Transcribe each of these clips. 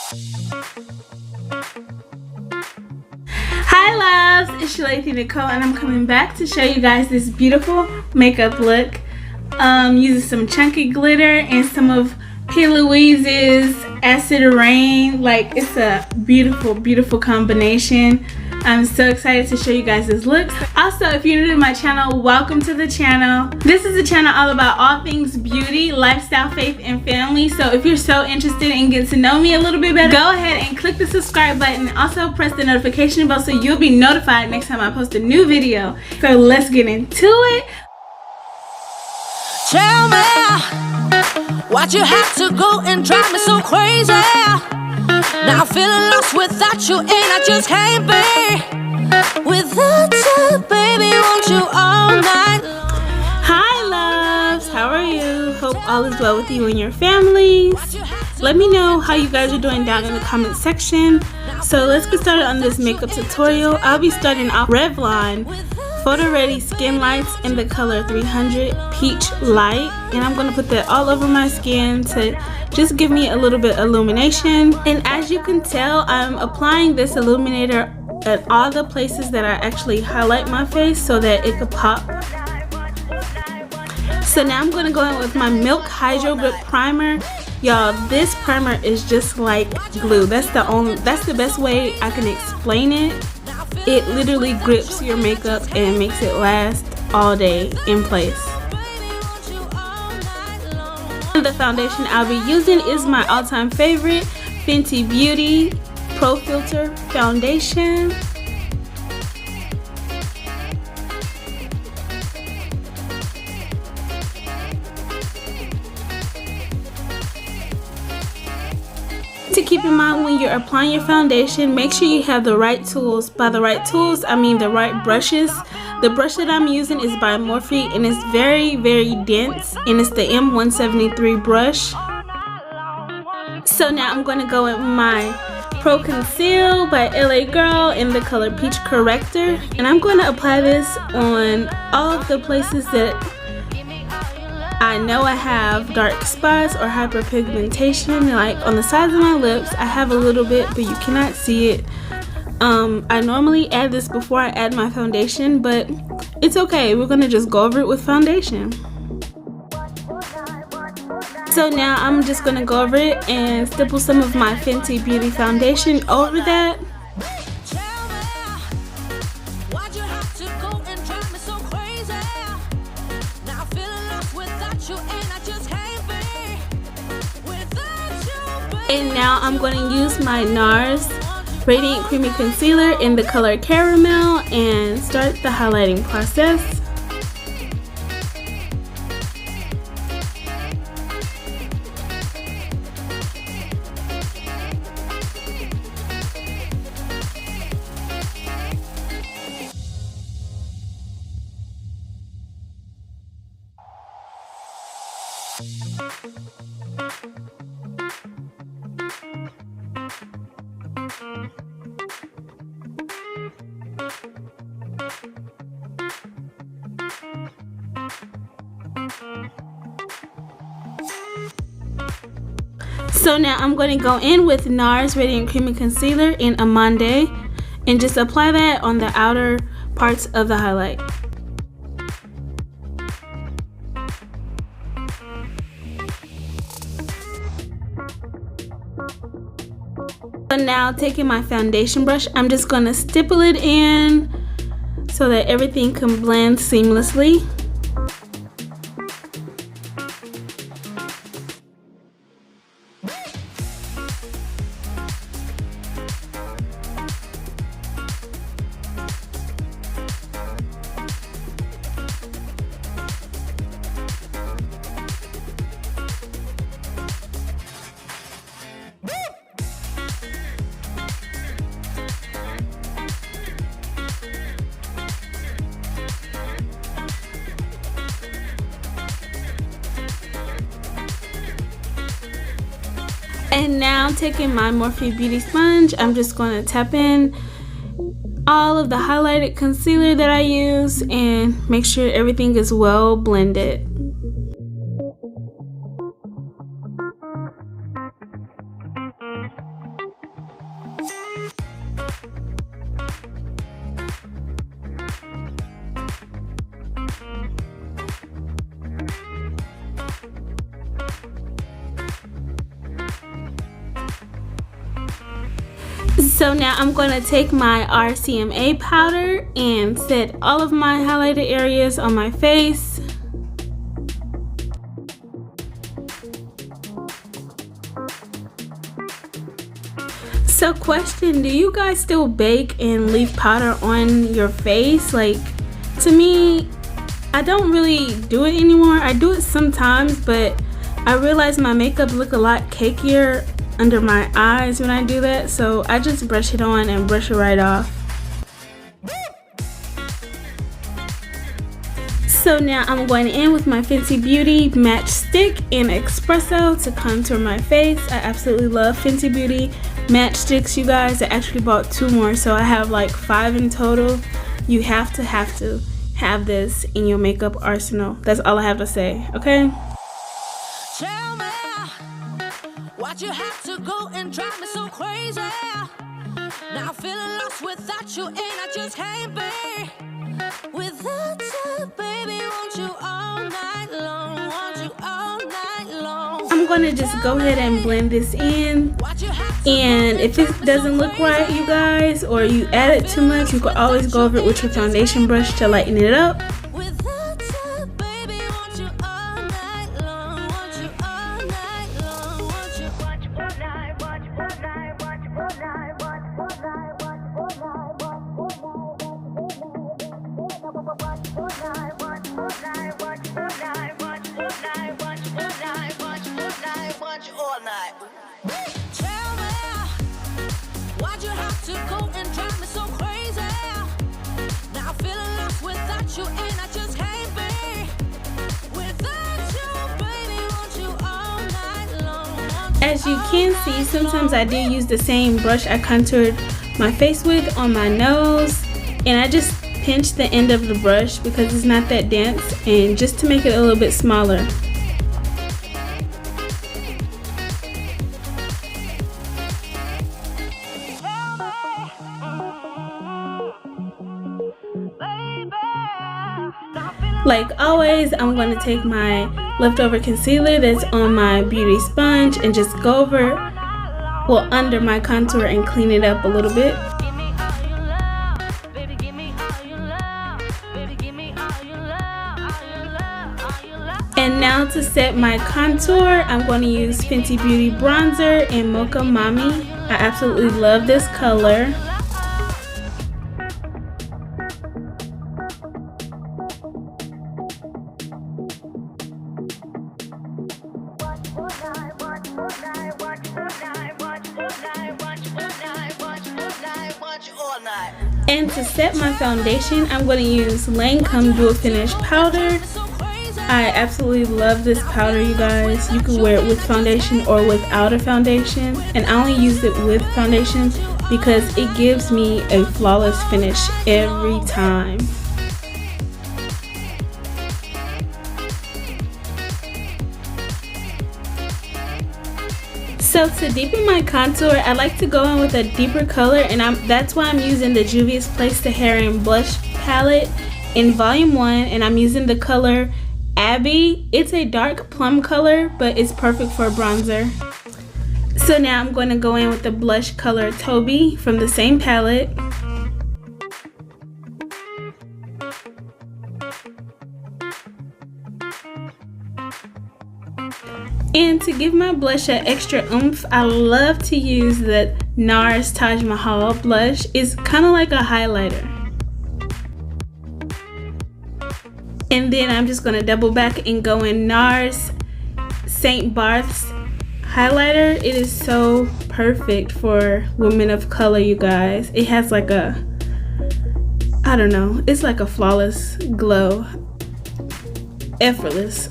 Hi loves, it's Schalathia Nikole and I'm coming back to show you guys this beautiful makeup look using some chunky glitter and some of P.louise's Acid Rain. Like, it's a beautiful combination. I'm so excited to show you guys this look. Also, if you're new to my channel, welcome to the channel. This is a channel all about all things beauty, lifestyle, faith, and family. So if you're so interested in getting to know me a little bit better, go ahead and click the subscribe button and also press the notification bell so you'll be notified next time I post a new video. So let's get into it. Tell me why'd you have to go and drive me so crazy? Now I'm feeling lost without you, and I just can't be without you, baby. Want you all night long. Hi loves, how are you? Hope all is well with you and your families. Let me know how you guys are doing down in the comment section. So let's get started on this makeup tutorial. I'll be starting off Revlon Photoready Skin Lights in the color 300 Peach Light, and I'm going to put that all over my skin to just give me a little bit illumination. And as you can tell, I'm applying this illuminator at all the places that I actually highlight my face so that it could pop. So now I'm going to go in with my Milk Hydro Grip Primer. Y'all, this primer is just like glue. That's the best way I can explain it. It literally grips your makeup and makes it last all day in place. The foundation I'll be using is my all-time favorite Fentybeauty Pro Filter Foundation. To keep in mind when you're applying your foundation, make sure you have the right tools. By the right tools, I mean the right brushes. The brush that I'm using is by Morphe and it's very dense, and it's the M173 brush. So now I'm going to go with my Pro-conceal by LA Girl in the color Peach Corrector, and I'm going to apply this on all of the places that I know I have dark spots or hyperpigmentation. Like on the sides of my lips, I have a little bit, but you cannot see it. I normally add this before I add my foundation, but it's okay. We're gonna just go over it with foundation. So now I'm just gonna go over it and stipple some of my Fentybeauty foundation over that. And now I'm going to use my Nars Radiant Creamy Concealer in the color Caramel and start the highlighting process. So now I'm going to go in with Nars Radiant Creamy Concealer in Amande and just apply that on the outer parts of the highlight. So now taking my foundation brush, I'm just going to stipple it in so that everything can blend seamlessly. And now taking my Morphe Beauty Sponge, I'm just going to tap in all of the highlighted concealer that I use and make sure everything is well blended. So now I'm going to take my RCMA powder and set all of my highlighted areas on my face. So question, do you guys still bake and leave powder on your face? Like, to me, I don't really do it anymore. I do it sometimes, but I realize my makeup look a lot cakier under my eyes when I do that, so I just brush it on and brush it right off. So now I'm going in with my Fentybeauty Match Stick and Expresso to contour my face. I absolutely love Fentybeauty Match Sticks, you guys. I actually bought 2 more, so I have like 5 in total. You have to have this in your makeup arsenal. That's all I have to say, okay? Tell me what you have to go and drive me so crazy. Now I'm feeling lost without you, and I just can't be without you, baby. Want you all night long, want you all night long. I'm gonna just go ahead and blend this in, and if it doesn't look right, you guys, or you added too much, you can always go over it with your foundation brush to lighten it up. As you can see, sometimes I do use the same brush I contoured my face with on my nose, and I just pinch the end of the brush because it's not that dense, and just to make it a little bit smaller. Like always, I'm going to take my leftover concealer that's on my beauty sponge and just go over, well, under my contour and clean it up a little bit. And now to set my contour, I'm going to use Fenty Beauty Bronzer in Mocha Mami. I absolutely love this color. And to set my foundation, I'm going to use Lancome Dual Finish powder. I absolutely love this powder, you guys. You can wear it with foundation or without a foundation, and I only use it with foundation because it gives me a flawless finish every time. So to deepen my contour, I like to go in with a deeper color, and that's why I'm using the Juvias Place to Hair and Blush palette in volume 1, and I'm using the color Abby. It's a dark plum color, but it's perfect for a bronzer. So now I'm going to go in with the blush color Toby from the same palette. And to give my blush an extra oomph, I love to use the Nars Taj Mahal blush. It's kind of like a highlighter. And then I'm just going to double back and go in Nars St.Barth's highlighter. It is so perfect for women of color, you guys. It has like a, I don't know, it's like a flawless glow. Effortless.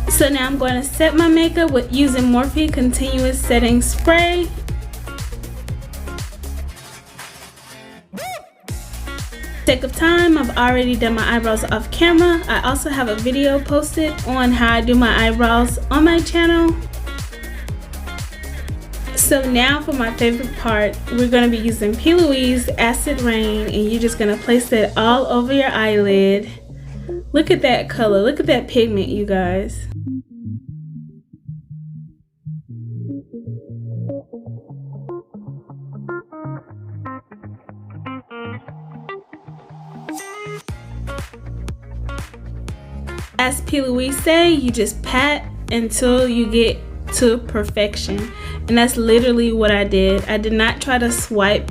So now I'm going to set my makeup with using Morphe Continuous Setting Spray. Sake of time, I've already done my eyebrows off camera. I also have a video posted on how I do my eyebrows on my channel. So now for my favorite part, we're going to be using P.louise Acid Rain, and you're just going to place it all over your eyelid. Look at that color, look at that pigment, you guys. As P.louise say, you just pat until you get to perfection. And that's literally what I did. I did not try to swipe.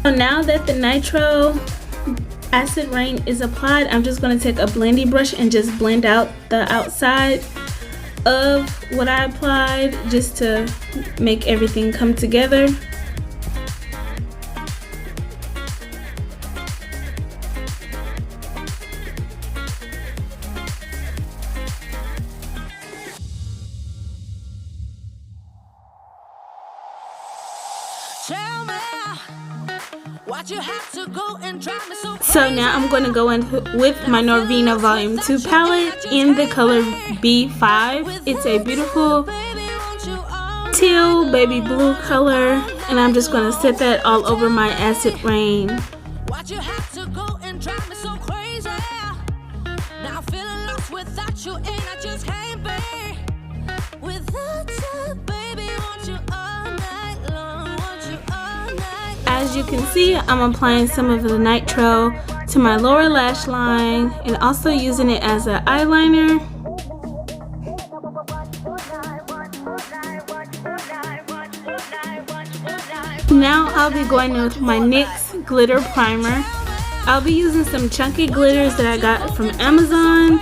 So now that the Nitro Acid Rain is applied, I'm just going to take a blendy brush and just blend out the outside of what I applied, just to make everything come together. So now I'm going to go in with my Norvina Volume 2 palette in the color B5. It's a beautiful teal baby blue color, and I'm just going to set that all over my Acid Rain. As you can see, I'm applying some of the Nitro to my lower lash line and also using it as an eyeliner. Now I'll be going with my NYX glitter primer. I'll be using some chunky glitters that I got from Amazon.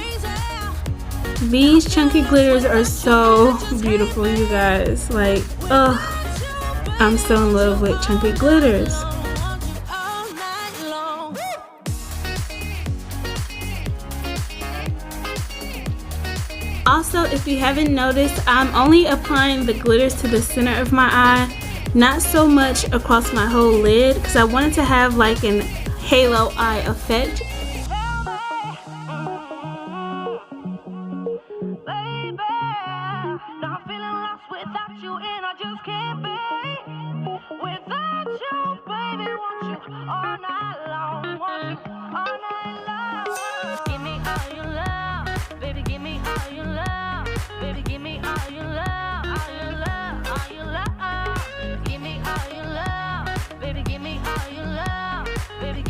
These chunky glitters are so beautiful, you guys. Like, oh, I'm so in love with chunky glitters. Also, if you haven't noticed, I'm only applying the glitters to the center of my eye, not so much across my whole lid, because I wanted to have like an halo eye effect.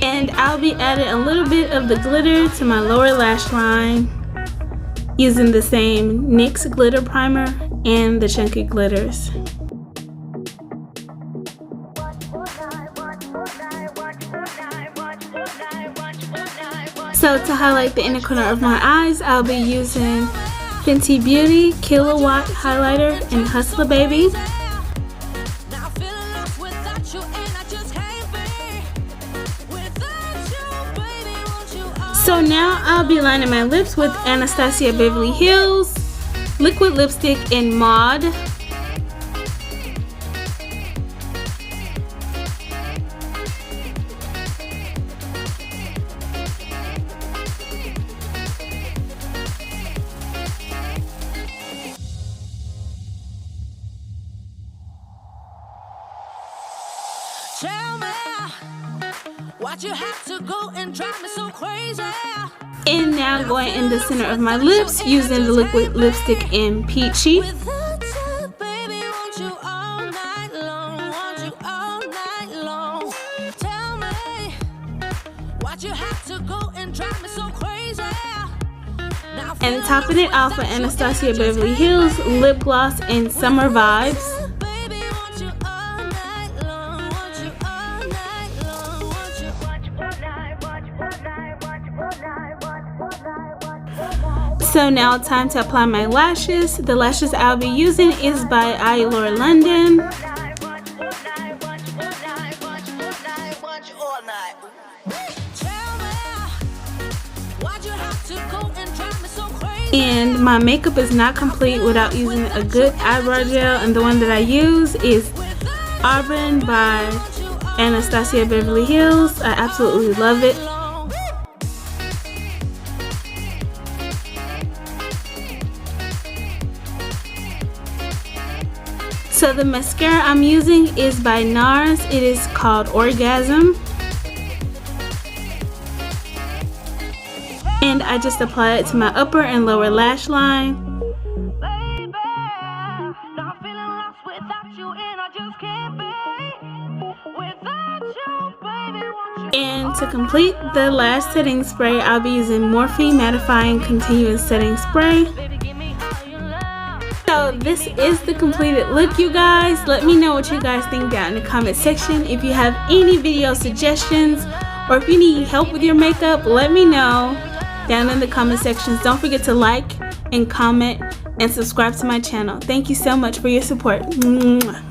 And I'll be adding a little bit of the glitter to my lower lash line using the same NYX glitter primer and the chunky glitters. So to highlight the inner corner of my eyes, I'll be using Fentybeauty Killawatt highlighter in Hustla Baby. So now I'll be lining my lips with Anastasia Beverly Hills liquid lipstick in Maude. Tell me why'd you have to go and drive me so crazy? And now going in the center of my lips using the liquid lipstick in Peachy. And topping it off with Anastasia Beverly Hills lip gloss in Summer Vibes. So now time to apply my lashes. The lashes I'll be using is by Eyelure London. you all night. Tell me, why'd you have to go and drive me so crazy? And my makeup is not complete without using a good eyebrow gel, and the one that I use is Auburn by Anastasia Beverly Hills. I absolutely love it. So the mascara I'm using is by Nars. It is called Orgasm. And I just apply it to my upper and lower lash line. And to complete the last setting spray, I'll be using Morphe Mattifying Continuous Setting Spray. So this is the completed look, you guys. Let me know what you guys think down in the comment section. If you have any video suggestions or if you need help with your makeup, let me know down in the comment sections. Don't forget to like and comment and subscribe to my channel. Thank you so much for your support. Mwah.